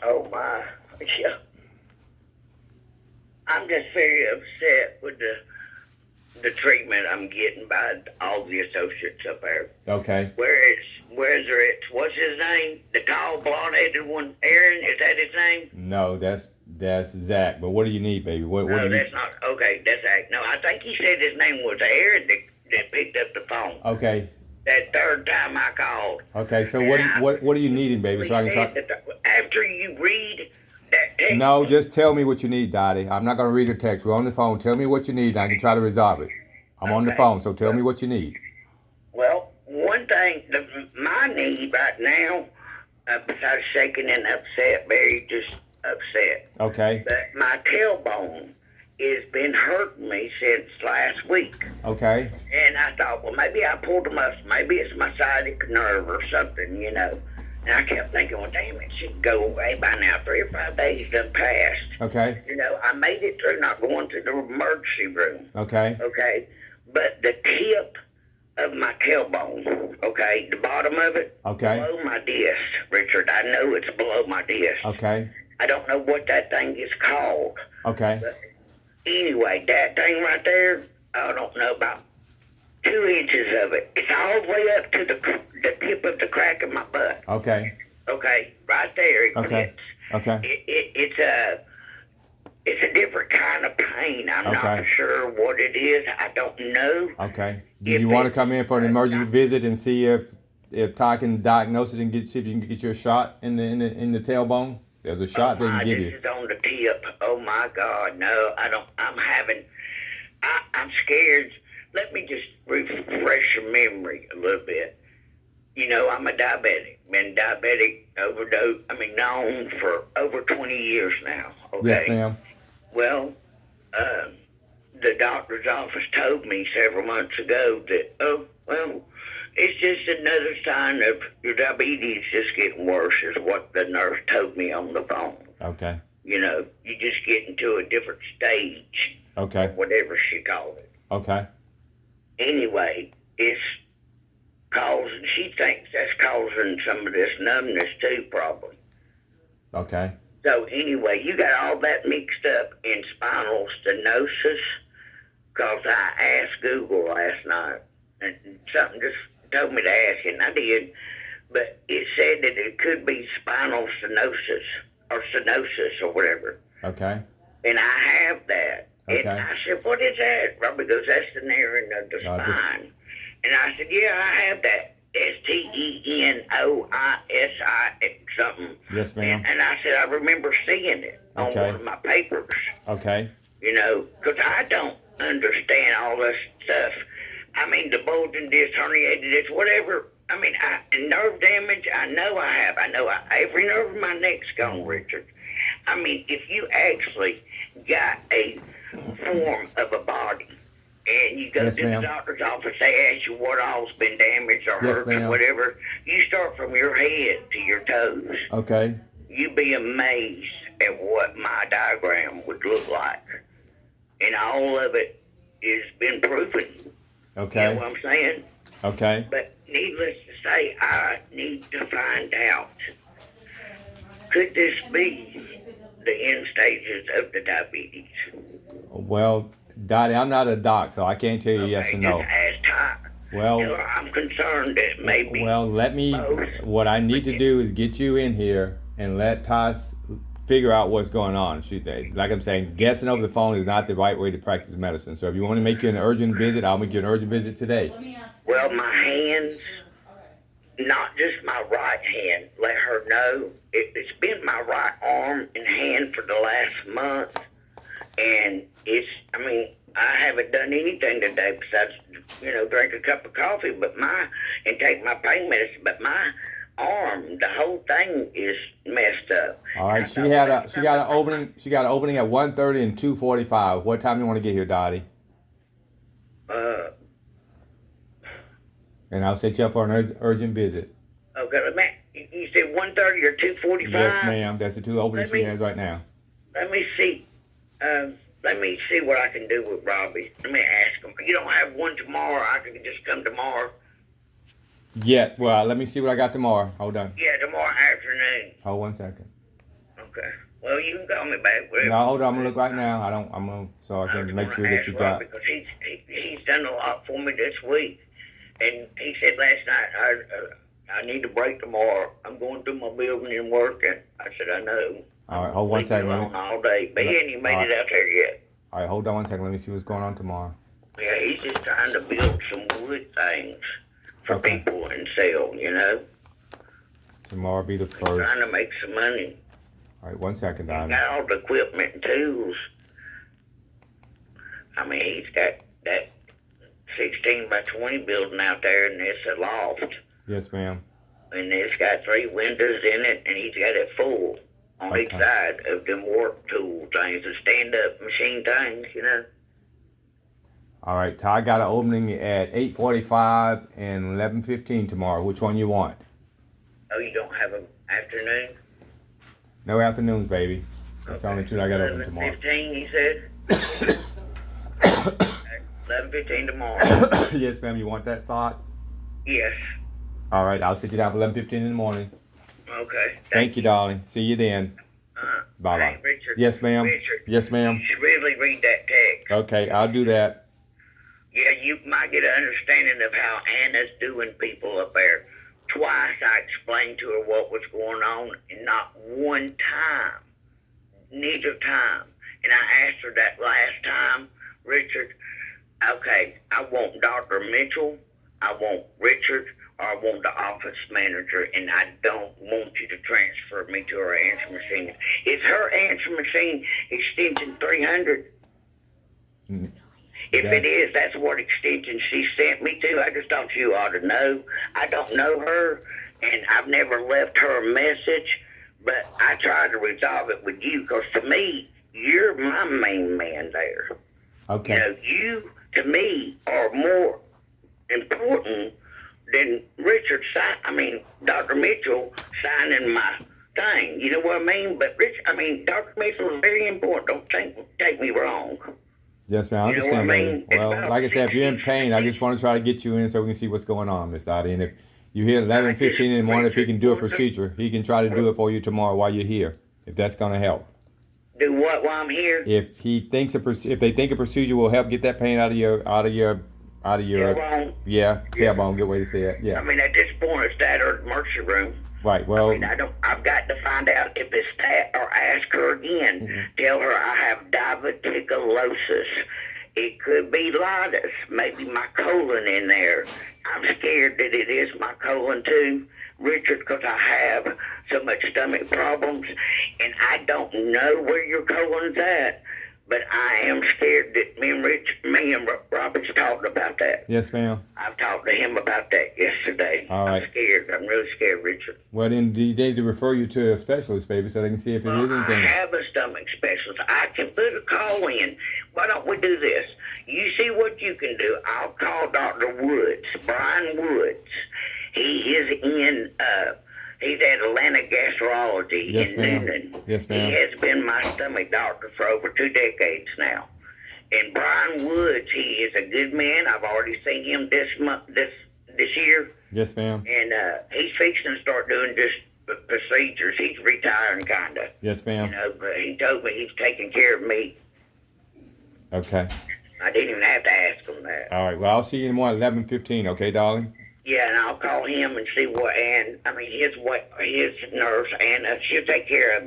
Oh my, yeah. I'm just very upset with the treatment I'm getting by all the associates up there. Okay. Where's it? What's his name? The tall blonde-headed one, Aaron. Is that his name? No, that's Zach. But what do you need, baby? What do No, you? that's not. Okay, that's Zach. No, I think he said his name was Aaron that picked up the phone. Okay. That third time I called. Okay. So And what are you needing, baby? So I can talk. After you read that text. No, just tell me what you need, Dottie. I'm not gonna read your text. We're on the phone. Tell me what you need, and I can try to resolve it. I'm on the Okay. phone, so tell me what you need. Well, one thing, my need right now, besides shaking and upset, very just upset. Okay. But my tailbone has been hurting me since last week. Okay. And I thought, well, maybe I pulled a muscle. Maybe it's my sciatic nerve or something, you know. And I kept thinking, well, damn, it should go away by now. 3 or 5 days done passed. Okay. You know, I made it through not going to the emergency room. Okay. Okay. But the tip of my tailbone, okay, the bottom of it, Okay. below my disc, Richard. I know it's below my disc. Okay. I don't know what that thing is called. Okay. But anyway, that thing right there, I don't know, about 2 inches of it. It's all the way up to the tip of the crack of my butt. Okay. Okay, right there. Okay. Okay. It's a different kind of pain. I'm Okay. not sure what it is. I don't know. Okay. Do If you want to it- come in for an emergency visit and see if Ty can diagnose it and see if you can get you a shot in the tailbone? There's a shot they can give This you. is on the tip. Oh my God, no! I don't. I'm scared. Let me just refresh your memory a little bit. You know, I'm a diabetic. Been diabetic overdose. Known for over 20 years now. Okay. Yes, ma'am. Well, the doctor's office told me several months ago that, oh, well, it's just another sign of your diabetes just getting worse, is what the nurse told me on the phone. Okay. You know, you just get into a different stage, Okay. whatever she called it. Okay. Anyway, it's causing, she thinks that's causing some of this numbness too, probably. Okay. So anyway, you got all that mixed up in spinal stenosis, because I asked Google last night, and something just told me to ask, and I did, but it said that it could be spinal stenosis or whatever, Okay. and I have that. Okay. And I said, what is that? Robert goes, that's the narrowing of the spine. And I said, yeah, I have that. Stenoisi something. Yes, ma'am. And I said, I remember seeing it on Okay. one of my papers. Okay. You know, because I don't understand all this stuff. The bulging disc, herniated disc, whatever. Nerve damage, I know I have. Every nerve in my neck's gone, Richard. If you actually got a form of a body, and you go Yes, to ma'am. the doctor's office, they ask you what all's been damaged or Yes, hurt ma'am. or whatever. You start from your head to your toes. Okay. You'd be amazed at what my diagram would look like. And all of it has been proven. Okay. You know what I'm saying? Okay. But needless to say, I need to find out, could this be the end stages of the diabetes? Well, Dottie, I'm not a doc, so I can't tell you yes or no. Just ask Ty. Well, I'm concerned that maybe. well, let me. What I need to do is get you in here and let Ty figure out what's going on. Like I'm saying, guessing over the phone is not the right way to practice medicine. So if you want to make you an urgent visit, I'll make you an urgent visit today. Well, my hands, not just my right hand, let her know. It's been my right arm and hand for the last month. And I haven't done anything today besides, drink a cup of coffee, and take my pain medicine. But my arm, the whole thing is messed up. All right. She got an opening. She got an opening at 1:30 and 2:45. What time do you want to get here, Dottie? And I'll set you up for an urgent visit. Okay, man. You said 1:30 or 2:45? Yes, ma'am. That's the two openings she has right now. Let me see. Let me see what I can do with Robbie. Let me ask him. You don't have one tomorrow? I can just come tomorrow. Yes. Well, let me see what I got tomorrow. Hold on. Yeah, tomorrow afternoon. Hold 1 second. Okay. Well, you can call me back. Whatever. No, hold on. I'm gonna look right now. So I I was can make gonna sure that ask you Rob got. because he's done a lot for me this week, and he said last night I need a break tomorrow. I'm going through my building and working. I said I know. All right, hold one Leave me second. alone all day, but he ain't even made it out there yet. All right, hold on 1 second. Let me see what's going on tomorrow. Yeah, he's just trying to build some wood things for Okay. people and sell. You know, Tomorrow be the he's first. trying to make some money. All right, 1 second, He's Diamond. got all the equipment and tools. I mean, he's got that 16 by 20 building out there, and it's a loft. Yes, ma'am. And it's got 3 windows in it, and he's got it full on each Okay. side of them work tool things, the stand-up machine things, you know. All right, Ty got an opening at 8:45 and 11:15 tomorrow. Which one you want? Oh, you don't have an afternoon? No afternoons, baby. That's the only two I got open tomorrow. 11:15, he said? 11:15 tomorrow. Yes, ma'am. You want that slot? Yes. All right, I'll sit you down for 11:15 in the morning. Okay. Thank you, darling. See you then. Bye-bye. Hey, Richard. Yes, ma'am. Richard, Yes, ma'am. you should really read that text. Okay, I'll do that. Yeah, you might get an understanding of how Anna's doing people up there. Twice I explained to her what was going on, and not one time, neither time. And I asked her that last time, Richard, okay, I want Dr. Mitchell, I want Richard, or I want the office manager, and I don't want you to transfer me to her answer machine. Is her answer machine extension 300? Mm, If yes. it is, that's what extension she sent me to. I just thought you ought to know. I don't know her, and I've never left her a message, but I tried to resolve it with you because to me, you're my main man there. Okay. You know, you, to me, are more important than Dr. Mitchell signing my thing. You know what I mean? But Dr. Mitchell is very important. Don't take me wrong. Yes, ma'am. I You know what understand, I baby. mean? Well, like I said, if you're in pain, I just want to try to get you in so we can see what's going on, Miss Dottie. And if you hear 11:15 in the morning, if he can do a procedure, he can try to do it for you tomorrow while you're here, if that's going to help. Do what while I'm here? If he thinks if they think a procedure will help get that pain out of your Tailbone. tailbone. Good way to say it. Yeah. I mean, at this point, it's that or the emergency room. Right. Well. I've got to find out if it's that, or ask her again. Mm-hmm. Tell her I have diverticulosis. It could be litis, maybe my colon in there. I'm scared that it is my colon too, Richard, because I have so much stomach problems, and I don't know where your colon's at. But I am scared that me and Robert's talked about that. Yes, ma'am. I've talked to him about that yesterday. All right. I'm scared. I'm really scared, Richard. Well, then they need to refer you to a specialist, baby, so they can see if it is I anything. have a stomach specialist. I can put a call in. Why don't we do this? You see what you can do. I'll call Dr. Woods, Brian Woods. He is in, he's at Atlanta Gastrology Yes, in ma'am. Noonan. Yes, ma'am. He has been my stomach doctor for over 2 decades now. And Brian Woods, he is a good man. I've already seen him this year. Yes, ma'am. And he's fixing to start doing just procedures. He's retiring, kind of. Yes, ma'am. But he told me he's taking care of me. Okay. I didn't even have to ask him that. All right. Well, I'll see you in the morning, 11:15. Okay, darling. Yeah, and I'll call him and see his nurse, and she'll take care of me.